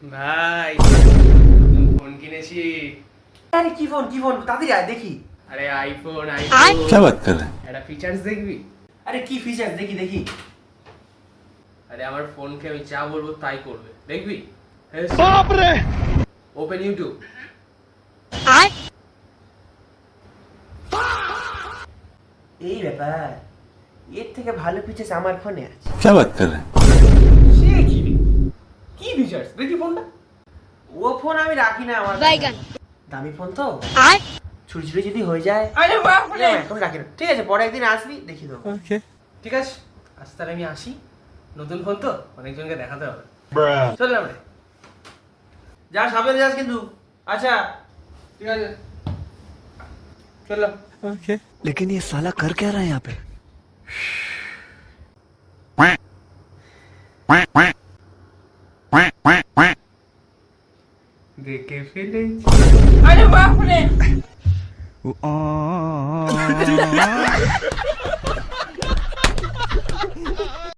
ভাই ফোন কিনেছি। আরে কি ফোন তাড়াতাড়ি আয় দেখি। আরে আইফোন क्या बात कर रहे हैं? একটা ফিচার্স দেখবি? আরে কি ফিচার দেখি। আরে আমার ফোনকে আমি যা বলবো তাই করবে, দেখবি? बाप रे! Open YouTube. এই ব্যাপার, এর থেকে ভালো ফিচার্স আমার ফোনে আছে। क्या बात कर रहे हैं? সে কি রে? কি ফিচার্স দেখি ফোনটা? ও ফোন আমি রাখি না, আমার দামি ফোন তো, ছুরি যদি হয়ে যায়। আরে বাপ রে! এখন রাখি না, ঠিক আছে পরে একদিন আসবি দেখি দেবো। Okay. ঠিক আছে, আজ তাহলে আমি আসি। নতুন ফোন তো অনেকজনকে দেখাতে হবে। Bruh. চললাম রে। যা সামনে যাস কিন্তু। আচ্ছা ঠিক আছে, চললাম। Okay. लेकिन ये साला कर क्या रहा है यहाँ पे? দেখে ফেলেছি। ओ,